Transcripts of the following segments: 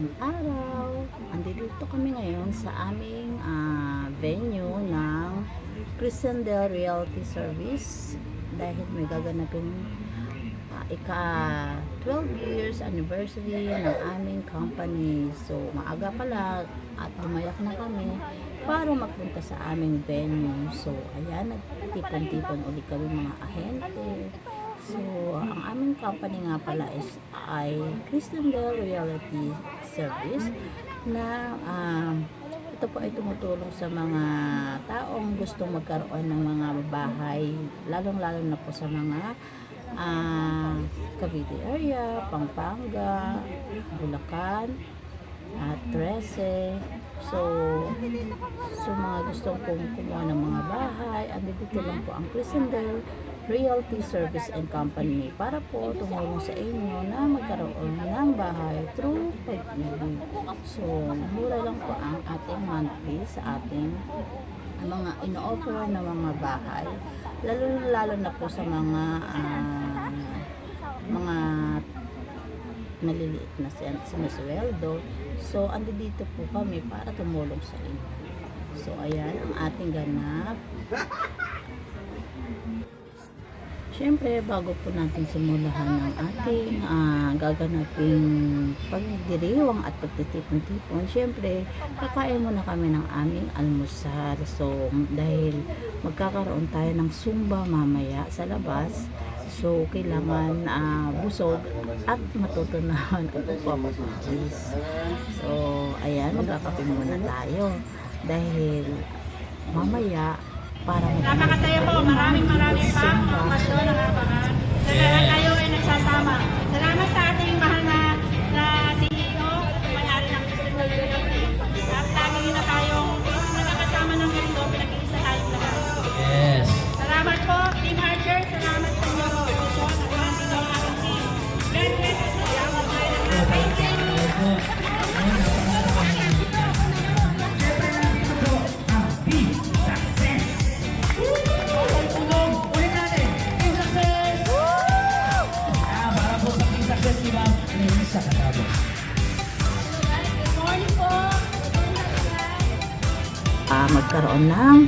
Magandang araw! Andito kami ngayon sa aming venue ng Crisendel Realty Service dahil may gaganapin ika 12 years anniversary ng aming company. So maaga pala at bumayak na kami para magpunta sa aming venue. So ayan, nagtipon-tipon ulit kami mga ahente. So, ang aming company nga pala ay Crisendel Realty Service na ito po ay tumutulong sa mga taong gustong magkaroon ng mga bahay, lalong-lalo na po sa mga Cavite area, Pampanga, Bulacan, at 13. So mga gustong kumuha ng mga bahay, andito lang po ang Crisendel Realty Service and Company para po tumulong sa inyo na magkaroon ng bahay through pag-ibig. So, mura lang po ang ating monthly sa ating mga ino-offer na mga bahay. Lalo na po sa mga maliliit na sinusweldo. So, andito po kami para tumulong sa inyo. So, ayan ang ating ganap. Siyempre, bago po natin simulahan ng ating gaganaping pagdiriwang at pagtitipon-tipon, siyempre, kakain muna kami ng aming almusal. So, dahil magkakaroon tayo ng Zumba mamaya sa labas, so, kailangan busog at matutunahan at magpapapawis. So, ayan, magkakape muna tayo dahil mamaya para Napakasaya po, maraming pa mga pasyon ang abangan. Sa lahat kayo ay nagsasama. Salamat sa ating mahal na CEO, may-ari ng Crisendel Realty. At lagi na tayong nakakasama ng ganito, pinag-iisa tayong lahat. Yes. Salamat po, Team Archer. Salamat sa inyo, posisyon. At nandito ang aking team. God bless us. Salamat tayo ng lahat. Thank you. Magkaroon ng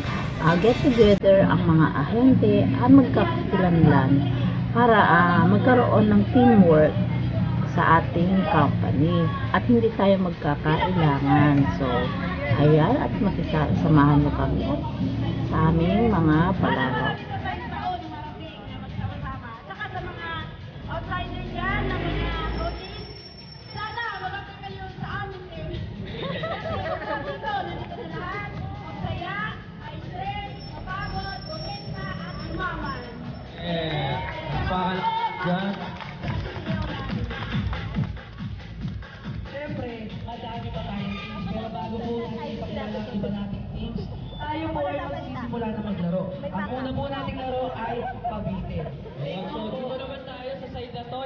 get together ang mga ahente at magkakilanlan para magkaroon ng teamwork sa ating company at hindi tayo magkakailangan. So, ayan, at makisamahan mo kami sa aming mga palaro. Saka sa mga outliner dyan, na mga coaches, sana wala pa kayo sa amin eh. Dito, nandito na lahat. Masaya, may stress, mapagod, bumenta, at umaman. Dyan. Siyempre, madami pa tayong teams. Pero bago po natin ipakilala ang iba nating teams, tayo po ay magsisimula na maglaro. Ang una po nating laro ay pabitin. So, dito naman tayo sa side na to.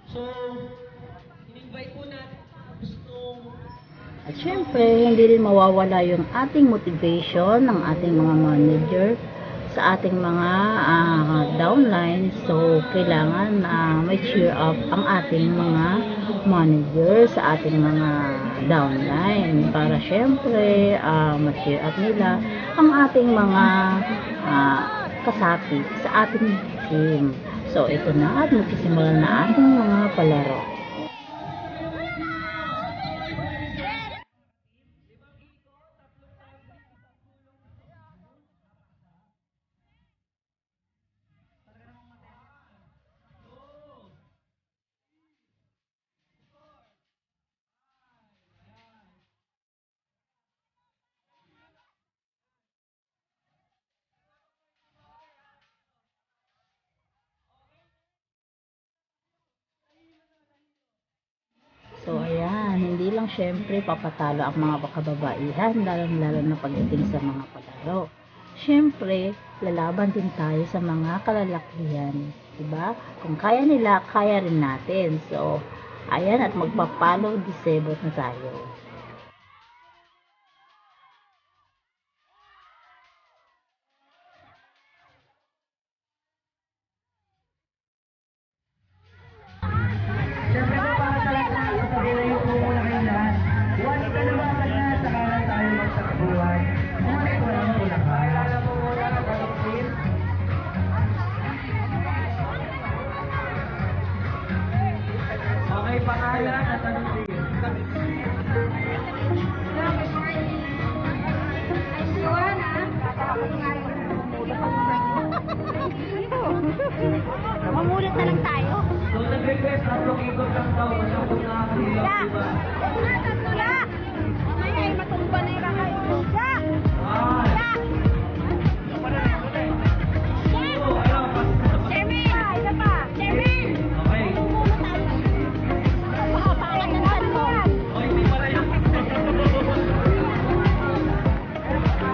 So, in-invite po natin gustong At syempre, hindi rin mawawala yung ating motivation ng ating mga manager sa ating mga downline. So, kailangan may cheer up ang ating mga manager sa ating mga downline para syempre ma-cheer up nila ang ating mga kasapi sa ating team. So, ito na at magsisimula na ating mga palaro. So, ayan, hindi lang syempre papatalo ang mga kababaihan, lalo na pagdating sa mga palaro. Syempre, lalaban din tayo sa mga kalalakihan. Diba? Kung kaya nila, kaya rin natin. So, ayan, at magpapalo disable na tayo. Siyempre po para sa lahat na sasabihin na yung Ayan, natanong din. Mamulit na lang tayo. So, nag-request na ikot lang daw. Masyadong nakakahilap, diba? Wala! Mamaya ay matumba na yung kakayo. Siya! Ay. So, ano, Chairman! Isa pa! Chairman! okay. Mumulo tayo. Makapakan na naman mo. O, hindi pala yan.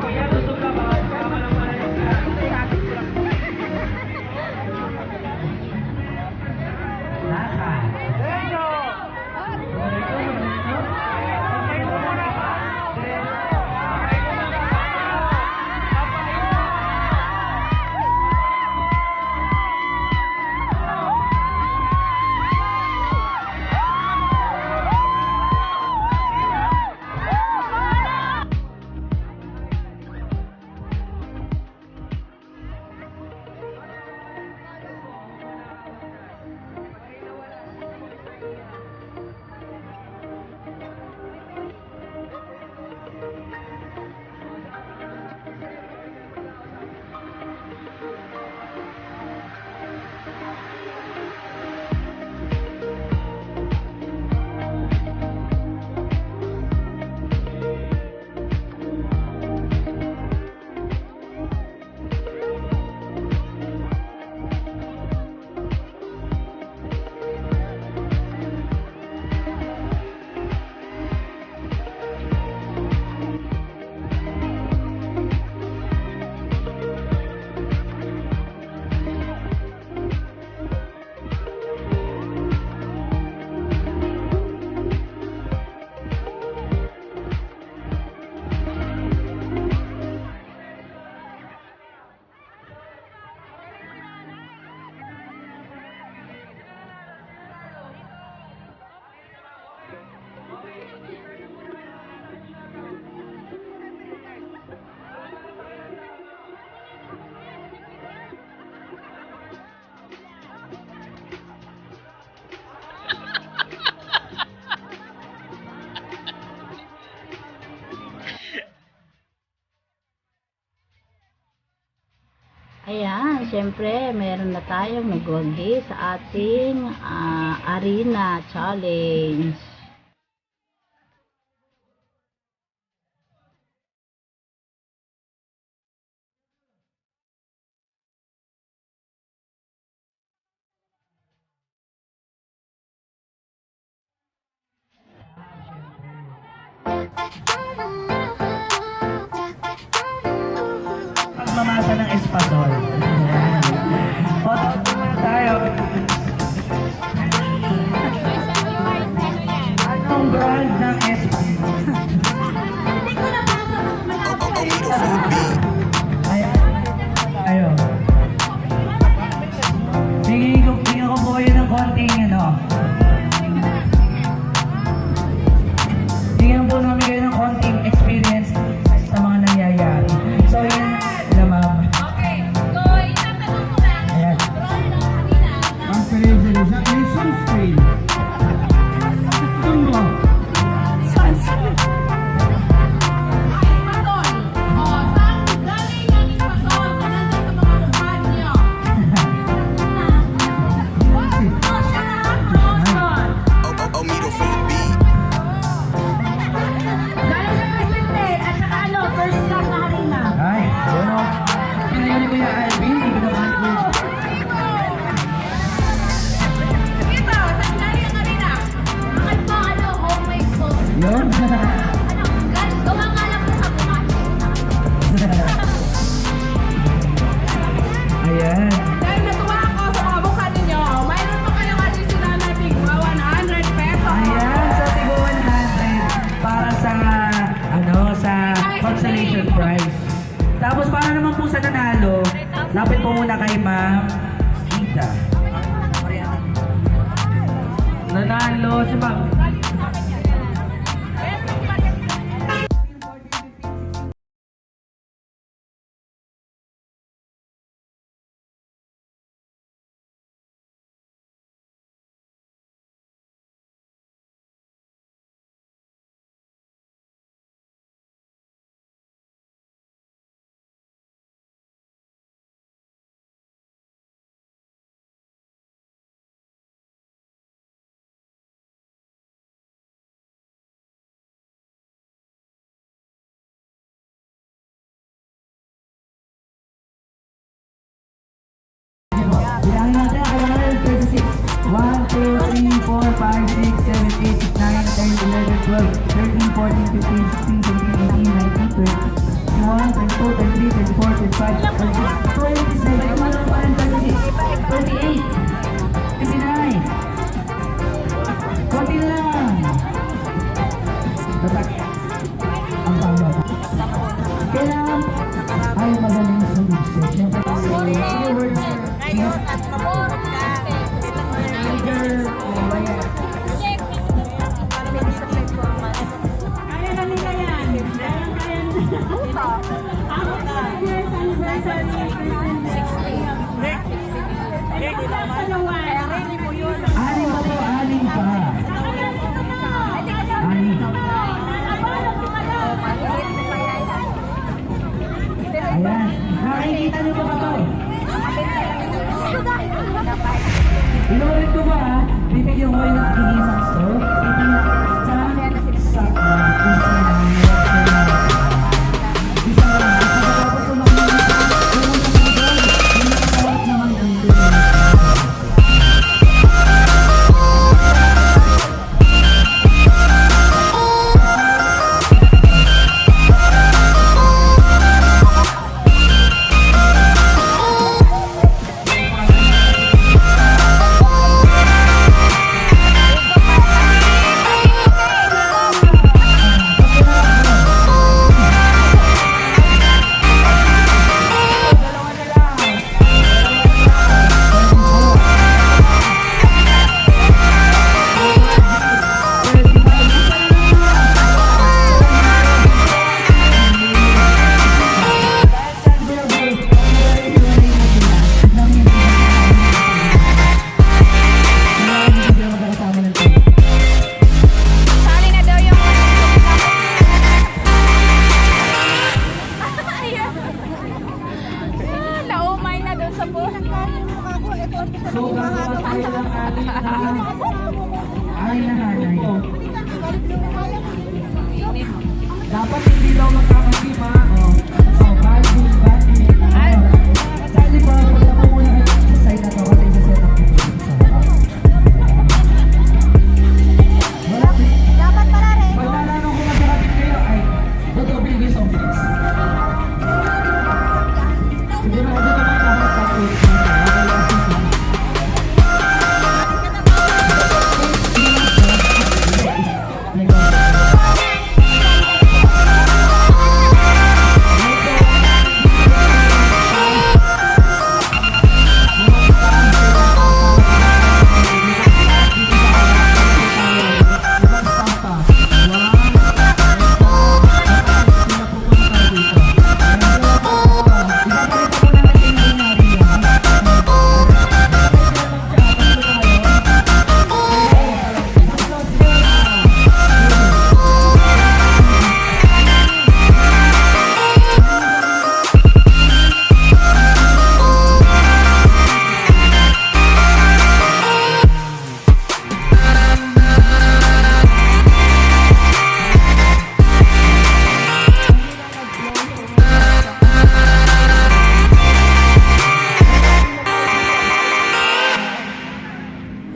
Kuya, gusto ka ba? Kasama lang pala yung lakad. Ayan, syempre, meron na tayong nagwagi sa ating arena challenge. Pagmamasa ng espasol. O, muna tayo. Anong brand ng espasol? Hindi ko nabasa. Malabo kayo. Ayan. Tayo. Bigyan ko po kayo ng konting ano. Bigyan po namin kayo ng konting experience sa mga nangyayari. So, yun na ma'am. Okay. So, itatanong ko lang. Ayan. After is sunscreen. Tumbo. Espasol. O, saan galing ang espasol na nandun sa mga mukha niyo? Lotion na. Lotion. Omido from the beat. Galing sa President at saka ano, first class na harina. Ay, yun o. Pinayo ni Kuya Alvin. Hindi ko naman ko. Dito, saan galing ang harina? Bakit po ano, homemade po? Yun. Ano, gawa nga lang po sa mukha niyo. Ayan. Dahil natuwa ako sa mga mukha ninyo, mayroon pa kayong additional na tigwa 100 pesos. Ayan. So, tigo 100 para sa, ano, sa consolation prize. Tapos, para naman po sa nanalo, lapit po muna kay Ma'am Ida. Nanalo si Ma'am 12, 13, 14, 15, 16, 17, 18, 19, 20, 21, 22, 23, 24, 25, 26, 27, 28, 29. Konti na lang. Tatak. Ang tama. Kailangan ay magaling sa lipstick. Siyempre, keywords Ngayon, at maborog ka. Tiger, Kaya na nila yan. Kaya na. Ako na. Years anniversary. 60. aling pa po, aling pa. Aling. Ayan. Nakikita niyo ba ito? Inulit ko ba ha? Bibigyan ko kayo ng inisang store. Sa Naumay na doon sa po. So, gagawa tayo ng aling na hanay. Dapat hindi daw magkakasim ha. So, bati. Sali ba, punta po muna sa side na to kasi isa-set up ko sa harap. Dapat pala rin. Pag nalanong ko magkakapit kayo, ay, buto, bigay sa office. Siguro ako dito naman dapat tapos.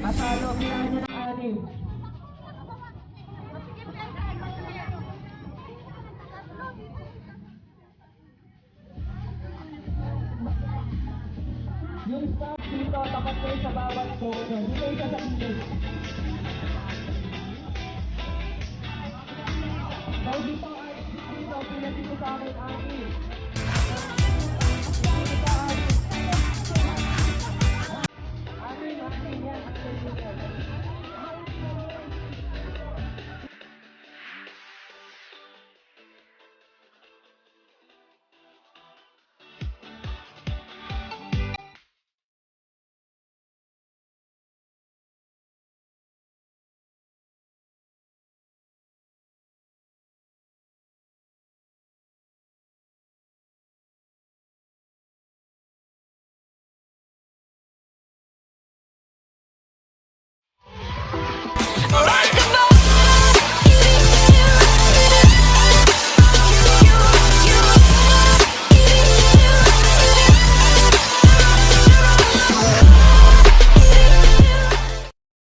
Patalo, kailangan nyo ng anim. Yung staff dito, tapat kayo sa bawat section. Hindi kayo sa gilid. So dito, dito, pinatito sa akin, anim.